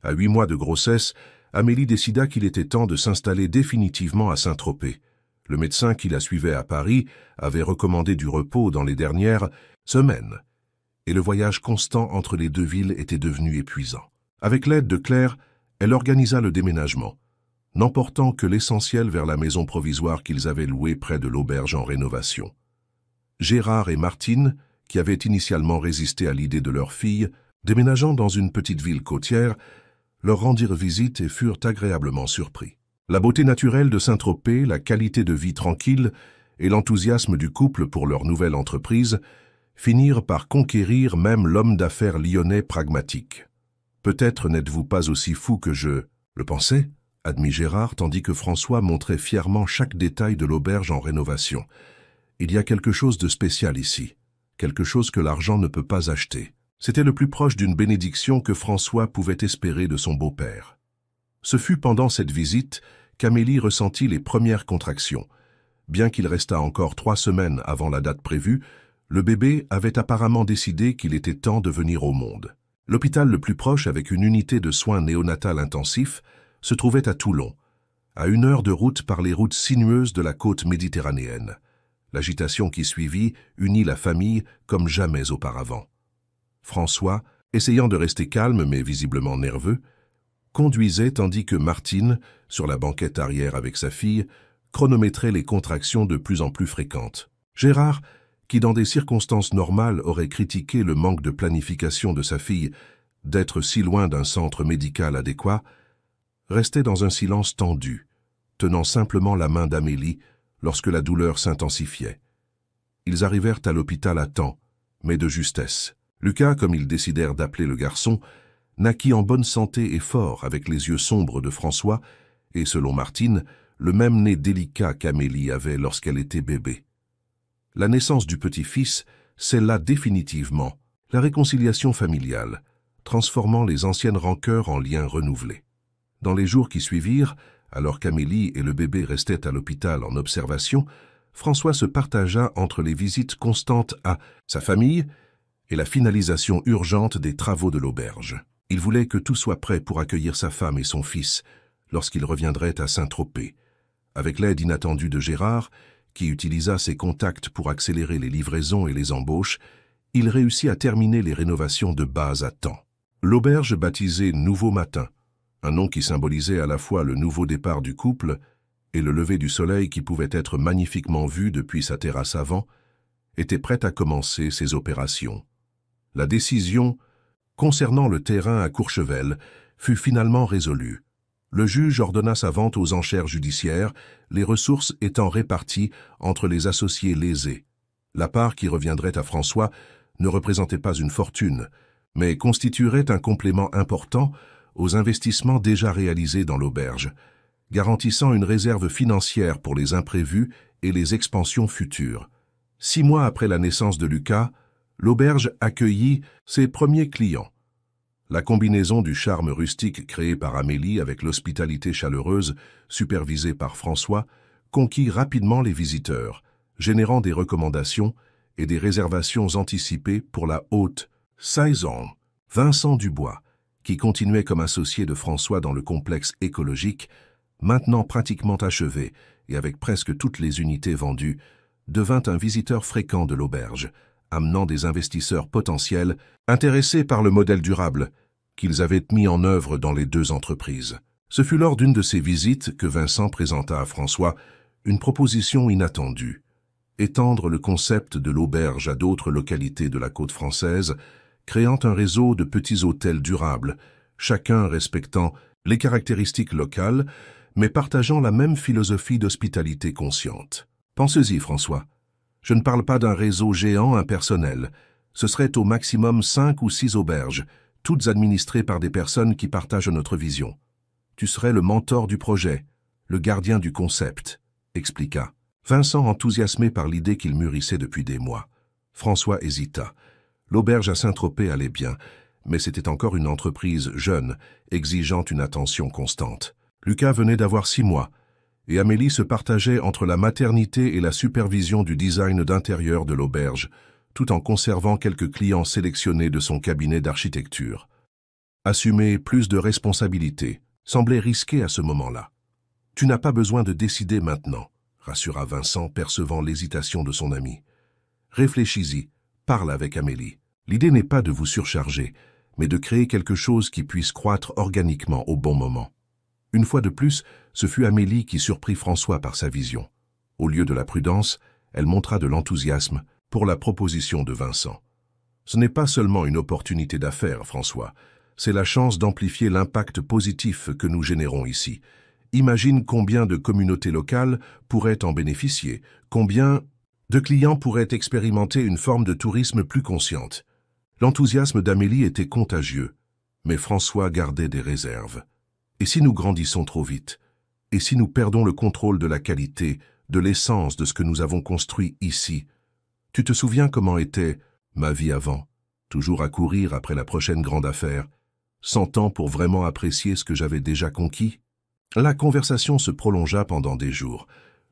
À 8 mois de grossesse, Amélie décida qu'il était temps de s'installer définitivement à Saint-Tropez. Le médecin qui la suivait à Paris avait recommandé du repos dans les dernières semaines, et le voyage constant entre les deux villes était devenu épuisant. Avec l'aide de Claire, elle organisa le déménagement, n'emportant que l'essentiel vers la maison provisoire qu'ils avaient louée près de l'auberge en rénovation. Gérard et Martine, qui avaient initialement résisté à l'idée de leur fille, déménageant dans une petite ville côtière, leur rendirent visite et furent agréablement surpris. La beauté naturelle de Saint-Tropez, la qualité de vie tranquille et l'enthousiasme du couple pour leur nouvelle entreprise finirent par conquérir même l'homme d'affaires lyonnais pragmatique. « Peut-être n'êtes-vous pas aussi fou que je le pensais ?» admit Gérard, tandis que François montrait fièrement chaque détail de l'auberge en rénovation. « Il y a quelque chose de spécial ici, quelque chose que l'argent ne peut pas acheter. » C'était le plus proche d'une bénédiction que François pouvait espérer de son beau-père. Ce fut pendant cette visite qu'Amélie ressentit les premières contractions. Bien qu'il restât encore 3 semaines avant la date prévue, le bébé avait apparemment décidé qu'il était temps de venir au monde. L'hôpital le plus proche, avec une unité de soins néonatal intensifs, se trouvait à Toulon, à 1 heure de route par les routes sinueuses de la côte méditerranéenne. L'agitation qui suivit unit la famille comme jamais auparavant. François, essayant de rester calme mais visiblement nerveux, conduisait tandis que Martine, sur la banquette arrière avec sa fille, chronométrait les contractions de plus en plus fréquentes. Gérard, qui dans des circonstances normales aurait critiqué le manque de planification de sa fille d'être si loin d'un centre médical adéquat, restait dans un silence tendu, tenant simplement la main d'Amélie lorsque la douleur s'intensifiait. Ils arrivèrent à l'hôpital à temps, mais de justesse. Lucas, comme ils décidèrent d'appeler le garçon, naquit en bonne santé et fort avec les yeux sombres de François et, selon Martine, le même nez délicat qu'Amélie avait lorsqu'elle était bébé. La naissance du petit-fils scella définitivement la réconciliation familiale, transformant les anciennes rancœurs en liens renouvelés. Dans les jours qui suivirent, alors qu'Amélie et le bébé restaient à l'hôpital en observation, François se partagea entre les visites constantes à sa famille et la finalisation urgente des travaux de l'auberge. Il voulait que tout soit prêt pour accueillir sa femme et son fils lorsqu'il reviendrait à Saint-Tropez. Avec l'aide inattendue de Gérard, qui utilisa ses contacts pour accélérer les livraisons et les embauches, il réussit à terminer les rénovations de base à temps. L'auberge baptisée Nouveau Matin, un nom qui symbolisait à la fois le nouveau départ du couple et le lever du soleil qui pouvait être magnifiquement vu depuis sa terrasse avant, était prête à commencer ses opérations. La décision concernant le terrain à Courchevel fut finalement résolue. Le juge ordonna sa vente aux enchères judiciaires, les ressources étant réparties entre les associés lésés. La part qui reviendrait à François ne représentait pas une fortune, mais constituerait un complément important aux investissements déjà réalisés dans l'auberge, garantissant une réserve financière pour les imprévus et les expansions futures. 6 mois après la naissance de Lucas, l'auberge accueillit ses premiers clients. La combinaison du charme rustique créé par Amélie avec l'hospitalité chaleureuse supervisée par François conquit rapidement les visiteurs, générant des recommandations et des réservations anticipées pour la haute saison. Vincent Dubois, qui continuait comme associé de François dans le complexe écologique, maintenant pratiquement achevé et avec presque toutes les unités vendues, devint un visiteur fréquent de l'auberge, amenant des investisseurs potentiels intéressés par le modèle durable qu'ils avaient mis en œuvre dans les deux entreprises. Ce fut lors d'une de ces visites que Vincent présenta à François une proposition inattendue: étendre le concept de l'auberge à d'autres localités de la côte française, créant un réseau de petits hôtels durables, chacun respectant les caractéristiques locales, mais partageant la même philosophie d'hospitalité consciente. Pensez-y, François. Je ne parle pas d'un réseau géant impersonnel. Ce serait au maximum 5 ou 6 auberges, toutes administrées par des personnes qui partagent notre vision. Tu serais le mentor du projet, le gardien du concept, expliqua. Vincent, enthousiasmé par l'idée qu'il mûrissait depuis des mois. François hésita. L'auberge à Saint-Tropez allait bien, mais c'était encore une entreprise jeune, exigeant une attention constante. Lucas venait d'avoir 6 mois, et Amélie se partageait entre la maternité et la supervision du design d'intérieur de l'auberge, tout en conservant quelques clients sélectionnés de son cabinet d'architecture. Assumer plus de responsabilités semblait risqué à ce moment-là. « Tu n'as pas besoin de décider maintenant », rassura Vincent, percevant l'hésitation de son ami. « Réfléchis-y, parle avec Amélie. L'idée n'est pas de vous surcharger, mais de créer quelque chose qui puisse croître organiquement au bon moment. » Une fois de plus, ce fut Amélie qui surprit François par sa vision. Au lieu de la prudence, elle montra de l'enthousiasme pour la proposition de Vincent. « Ce n'est pas seulement une opportunité d'affaires, François. C'est la chance d'amplifier l'impact positif que nous générons ici. Imagine combien de communautés locales pourraient en bénéficier, combien de clients pourraient expérimenter une forme de tourisme plus consciente. » L'enthousiasme d'Amélie était contagieux, mais François gardait des réserves. « Et si nous grandissons trop vite? Et si nous perdons le contrôle de la qualité, de l'essence de ce que nous avons construit ici? Tu te souviens comment était ma vie avant, toujours à courir après la prochaine grande affaire, sans temps pour vraiment apprécier ce que j'avais déjà conquis ?» La conversation se prolongea pendant des jours,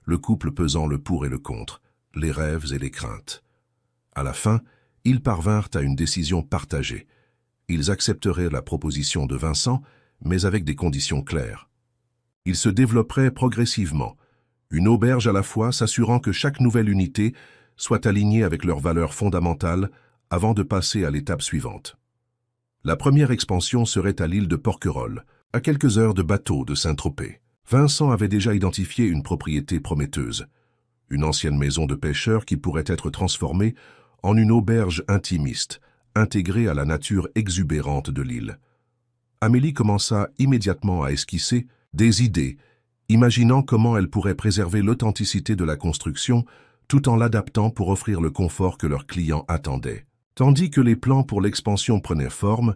le couple pesant le pour et le contre, les rêves et les craintes. À la fin, ils parvinrent à une décision partagée. Ils accepteraient la proposition de Vincent, mais avec des conditions claires. Ils se développeraient progressivement, une auberge à la fois s'assurant que chaque nouvelle unité soit alignée avec leurs valeurs fondamentales avant de passer à l'étape suivante. La première expansion serait à l'île de Porquerolles, à quelques heures de bateau de Saint-Tropez. Vincent avait déjà identifié une propriété prometteuse, une ancienne maison de pêcheurs qui pourrait être transformée en une auberge intimiste, intégrée à la nature exubérante de l'île. Amélie commença immédiatement à esquisser des idées, imaginant comment elle pourrait préserver l'authenticité de la construction tout en l'adaptant pour offrir le confort que leurs clients attendaient. Tandis que les plans pour l'expansion prenaient forme,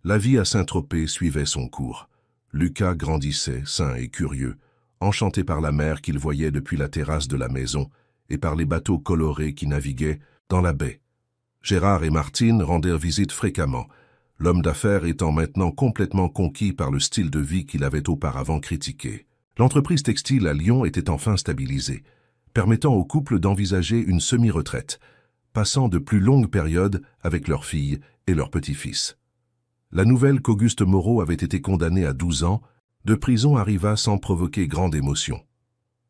la vie à Saint-Tropez suivait son cours. Lucas grandissait, sain et curieux, enchanté par la mer qu'il voyait depuis la terrasse de la maison et par les bateaux colorés qui naviguaient dans la baie. Gérard et Martine rendirent visite fréquemment, l'homme d'affaires étant maintenant complètement conquis par le style de vie qu'il avait auparavant critiqué. L'entreprise textile à Lyon était enfin stabilisée, permettant au couple d'envisager une semi-retraite, passant de plus longues périodes avec leurs filles et leurs petits-fils. La nouvelle qu'Auguste Moreau avait été condamné à 12 ans de prison arriva sans provoquer grande émotion.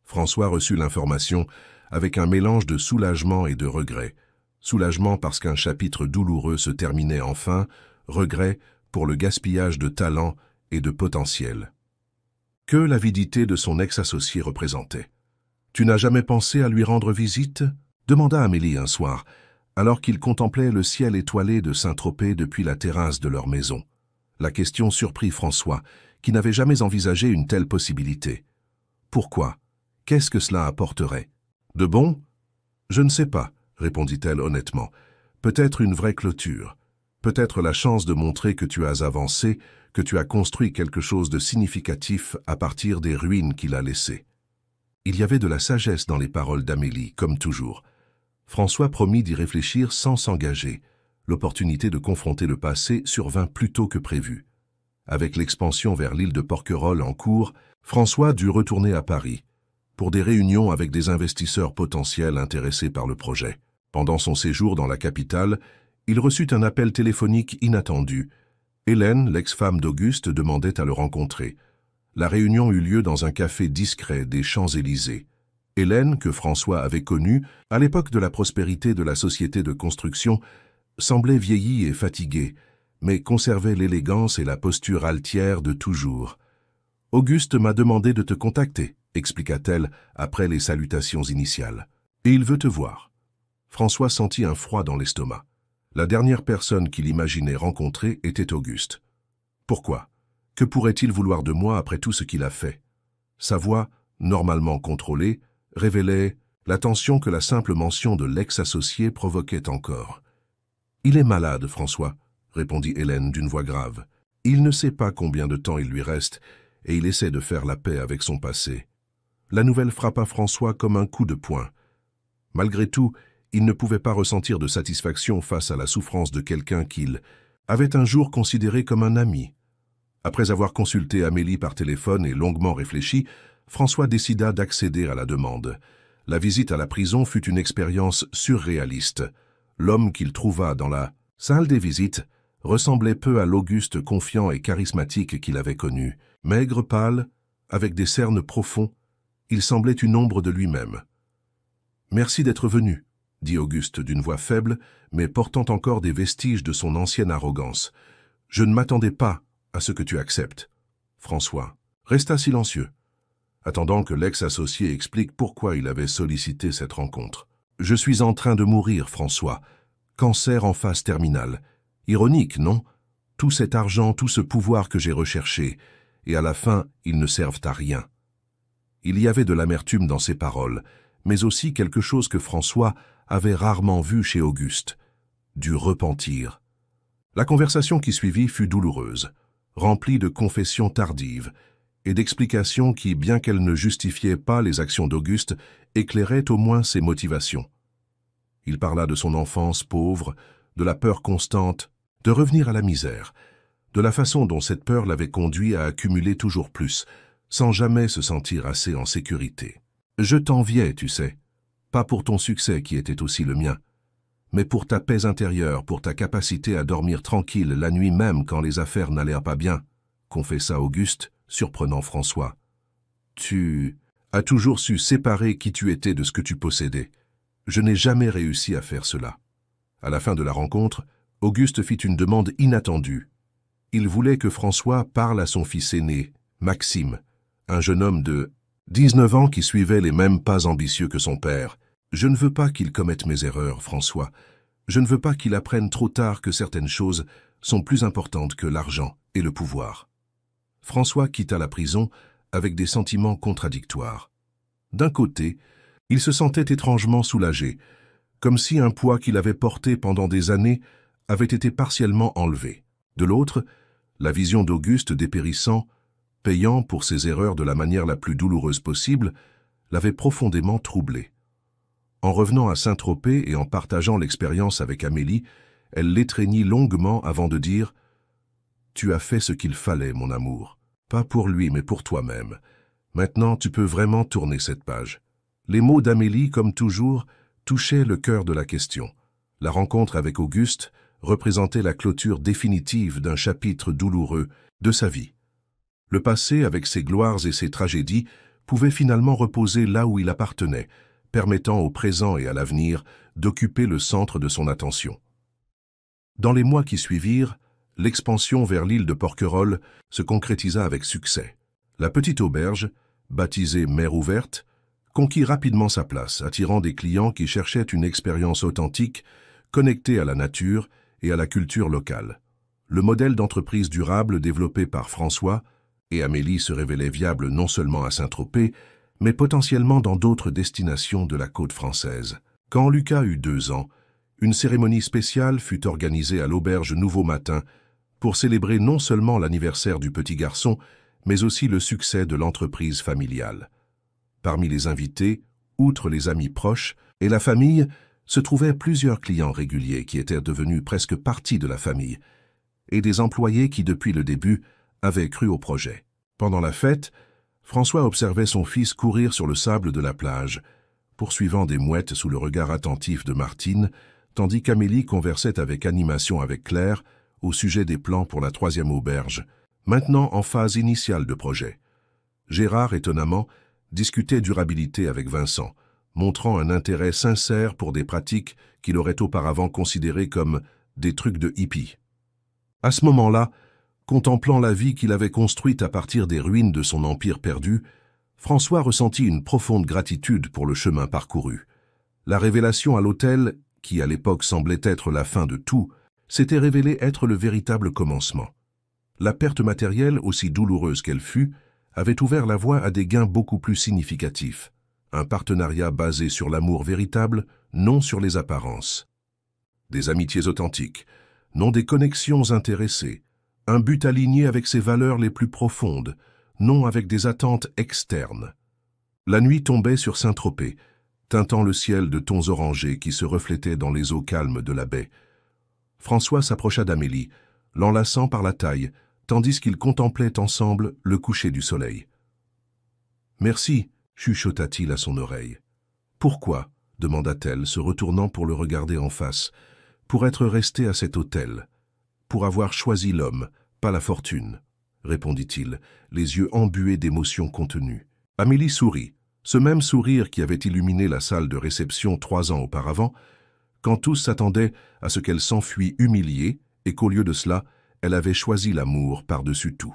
François reçut l'information avec un mélange de soulagement et de regret. Soulagement parce qu'un chapitre douloureux se terminait enfin, regret pour le gaspillage de talent et de potentiel que l'avidité de son ex-associé représentait. « Tu n'as jamais pensé à lui rendre visite ?» demanda Amélie un soir, alors qu'ils contemplaient le ciel étoilé de Saint-Tropez depuis la terrasse de leur maison. La question surprit François, qui n'avait jamais envisagé une telle possibilité. Pourquoi? Qu'est-ce que cela apporterait? De bon? Je ne sais pas, répondit-elle honnêtement. Peut-être une vraie clôture. Peut-être la chance de montrer que tu as avancé, que tu as construit quelque chose de significatif à partir des ruines qu'il a laissées. Il y avait de la sagesse dans les paroles d'Amélie, comme toujours. François promit d'y réfléchir sans s'engager. L'opportunité de confronter le passé survint plus tôt que prévu. Avec l'expansion vers l'île de Porquerolles en cours, François dut retourner à Paris pour des réunions avec des investisseurs potentiels intéressés par le projet. Pendant son séjour dans la capitale, il reçut un appel téléphonique inattendu. Hélène, l'ex-femme d'Auguste, demandait à le rencontrer. La réunion eut lieu dans un café discret des Champs-Élysées. Hélène, que François avait connue, à l'époque de la prospérité de la société de construction, semblait vieillie et fatiguée, mais conservait l'élégance et la posture altière de toujours. « Auguste m'a demandé de te contacter », expliqua-t-elle après les salutations initiales. « Et il veut te voir. » François sentit un froid dans l'estomac. La dernière personne qu'il imaginait rencontrer était Auguste. Pourquoi? Que pourrait-il vouloir de moi après tout ce qu'il a fait? Sa voix, normalement contrôlée, révélait la tension que la simple mention de l'ex-associé provoquait encore. « Il est malade, François, » répondit Hélène d'une voix grave. « Il ne sait pas combien de temps il lui reste et il essaie de faire la paix avec son passé. » La nouvelle frappa François comme un coup de poing. Malgré tout, il ne pouvait pas ressentir de satisfaction face à la souffrance de quelqu'un qu'il avait un jour considéré comme un ami. Après avoir consulté Amélie par téléphone et longuement réfléchi, François décida d'accéder à la demande. La visite à la prison fut une expérience surréaliste. L'homme qu'il trouva dans la salle des visites ressemblait peu à l'Auguste confiant et charismatique qu'il avait connu. Maigre, pâle, avec des cernes profonds, il semblait une ombre de lui-même. « Merci d'être venu », dit Auguste d'une voix faible, mais portant encore des vestiges de son ancienne arrogance. « Je ne m'attendais pas à ce que tu acceptes. » François resta silencieux, attendant que l'ex-associé explique pourquoi il avait sollicité cette rencontre. « Je suis en train de mourir, François. Cancer en phase terminale. Ironique, non? Tout cet argent, tout ce pouvoir que j'ai recherché, et à la fin, ils ne servent à rien. » Il y avait de l'amertume dans ses paroles, mais aussi quelque chose que François avait rarement vu chez Auguste, du repentir. La conversation qui suivit fut douloureuse, remplie de confessions tardives et d'explications qui, bien qu'elles ne justifiaient pas les actions d'Auguste, éclairaient au moins ses motivations. Il parla de son enfance pauvre, de la peur constante, de revenir à la misère, de la façon dont cette peur l'avait conduit à accumuler toujours plus, sans jamais se sentir assez en sécurité. « Je t'enviais, tu sais, pas pour ton succès qui était aussi le mien, mais pour ta paix intérieure, pour ta capacité à dormir tranquille la nuit même quand les affaires n'allaient pas bien, » confessa Auguste, surprenant François. « Tu as toujours su séparer qui tu étais de ce que tu possédais. Je n'ai jamais réussi à faire cela. » À la fin de la rencontre, Auguste fit une demande inattendue. Il voulait que François parle à son fils aîné, Maxime, un jeune homme de 19 ans qui suivait les mêmes pas ambitieux que son père. « Je ne veux pas qu'il commette mes erreurs, François. Je ne veux pas qu'il apprenne trop tard que certaines choses sont plus importantes que l'argent et le pouvoir. » François quitta la prison avec des sentiments contradictoires. D'un côté, il se sentait étrangement soulagé, comme si un poids qu'il avait porté pendant des années avait été partiellement enlevé. De l'autre, la vision d'Auguste dépérissant, payant pour ses erreurs de la manière la plus douloureuse possible, l'avait profondément troublé. En revenant à Saint-Tropez et en partageant l'expérience avec Amélie, elle l'étreignit longuement avant de dire « Tu as fait ce qu'il fallait, mon amour. Pas pour lui, mais pour toi-même. Maintenant, tu peux vraiment tourner cette page. » Les mots d'Amélie, comme toujours, touchaient le cœur de la question. La rencontre avec Auguste représentait la clôture définitive d'un chapitre douloureux de sa vie. Le passé, avec ses gloires et ses tragédies, pouvait finalement reposer là où il appartenait, permettant au présent et à l'avenir d'occuper le centre de son attention. Dans les mois qui suivirent, l'expansion vers l'île de Porquerolles se concrétisa avec succès. La petite auberge, baptisée Mer Ouverte, conquit rapidement sa place, attirant des clients qui cherchaient une expérience authentique, connectée à la nature et à la culture locale. Le modèle d'entreprise durable développé par François et Amélie se révélait viable non seulement à Saint-Tropez, mais potentiellement dans d'autres destinations de la côte française. Quand Lucas eut 2 ans, une cérémonie spéciale fut organisée à l'auberge Nouveau Matin pour célébrer non seulement l'anniversaire du petit garçon, mais aussi le succès de l'entreprise familiale. Parmi les invités, outre les amis proches et la famille, se trouvaient plusieurs clients réguliers qui étaient devenus presque partie de la famille, et des employés qui, depuis le début, avaient cru au projet. Pendant la fête, François observait son fils courir sur le sable de la plage, poursuivant des mouettes sous le regard attentif de Martine, tandis qu'Amélie conversait avec animation avec Claire au sujet des plans pour la 3e auberge, maintenant en phase initiale de projet. Gérard, étonnamment, discutait durabilité avec Vincent, montrant un intérêt sincère pour des pratiques qu'il aurait auparavant considérées comme des trucs de hippie. À ce moment-là, contemplant la vie qu'il avait construite à partir des ruines de son empire perdu, François ressentit une profonde gratitude pour le chemin parcouru. La révélation à l'hôtel, qui à l'époque semblait être la fin de tout, s'était révélée être le véritable commencement. La perte matérielle, aussi douloureuse qu'elle fut, avait ouvert la voie à des gains beaucoup plus significatifs. Un partenariat basé sur l'amour véritable, non sur les apparences. Des amitiés authentiques, non des connexions intéressées. Un but aligné avec ses valeurs les plus profondes, non avec des attentes externes. La nuit tombait sur Saint-Tropez, teintant le ciel de tons orangés qui se reflétaient dans les eaux calmes de la baie. François s'approcha d'Amélie, l'enlaçant par la taille, tandis qu'ils contemplaient ensemble le coucher du soleil. « Merci », chuchota-t-il à son oreille. « Pourquoi ?» demanda-t-elle, se retournant pour le regarder en face. « Pour être resté à cet hôtel. Pour avoir choisi l'homme, pas la fortune, » répondit-il, les yeux embués d'émotions contenues. Amélie sourit, ce même sourire qui avait illuminé la salle de réception 3 ans auparavant, quand tous s'attendaient à ce qu'elle s'enfuit humiliée et qu'au lieu de cela, elle avait choisi l'amour par-dessus tout.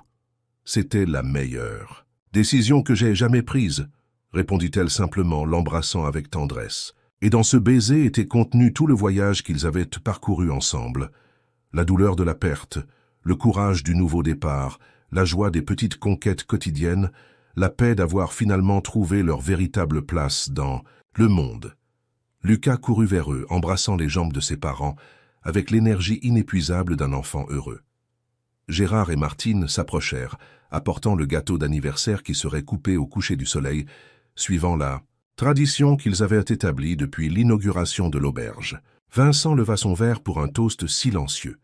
C'était la meilleure. « Décision que j'ai jamais prise », répondit-elle simplement, l'embrassant avec tendresse. Et dans ce baiser était contenu tout le voyage qu'ils avaient parcouru ensemble. La douleur de la perte, le courage du nouveau départ, la joie des petites conquêtes quotidiennes, la paix d'avoir finalement trouvé leur véritable place dans le monde. Lucas courut vers eux, embrassant les jambes de ses parents, avec l'énergie inépuisable d'un enfant heureux. Gérard et Martine s'approchèrent, apportant le gâteau d'anniversaire qui serait coupé au coucher du soleil, suivant la tradition qu'ils avaient établie depuis l'inauguration de l'auberge. Vincent leva son verre pour un toast silencieux,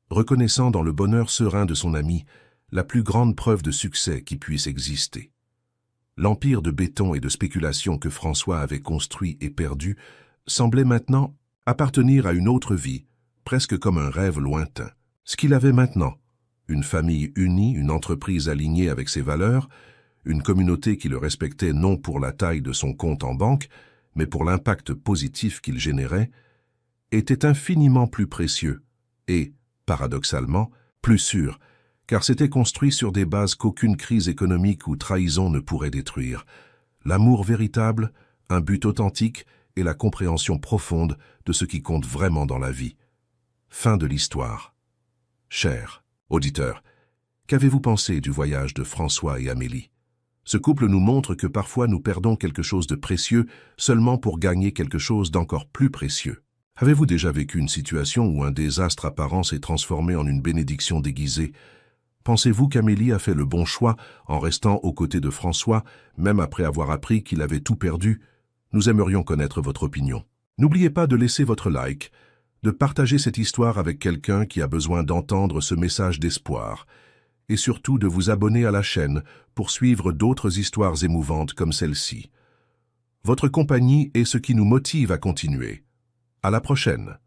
reconnaissant dans le bonheur serein de son ami la plus grande preuve de succès qui puisse exister. L'empire de béton et de spéculation que François avait construit et perdu semblait maintenant appartenir à une autre vie, presque comme un rêve lointain. Ce qu'il avait maintenant, une famille unie, une entreprise alignée avec ses valeurs, une communauté qui le respectait non pour la taille de son compte en banque, mais pour l'impact positif qu'il générait, était infiniment plus précieux et, paradoxalement, plus sûr, car c'était construit sur des bases qu'aucune crise économique ou trahison ne pourrait détruire. L'amour véritable, un but authentique et la compréhension profonde de ce qui compte vraiment dans la vie. Fin de l'histoire. Cher auditeur, qu'avez-vous pensé du voyage de François et Amélie? Ce couple nous montre que parfois nous perdons quelque chose de précieux seulement pour gagner quelque chose d'encore plus précieux. Avez-vous déjà vécu une situation où un désastre apparent s'est transformé en une bénédiction déguisée? Pensez-vous qu'Amélie a fait le bon choix en restant aux côtés de François, même après avoir appris qu'il avait tout perdu? Nous aimerions connaître votre opinion. N'oubliez pas de laisser votre like, de partager cette histoire avec quelqu'un qui a besoin d'entendre ce message d'espoir, et surtout de vous abonner à la chaîne pour suivre d'autres histoires émouvantes comme celle-ci. Votre compagnie est ce qui nous motive à continuer. À la prochaine.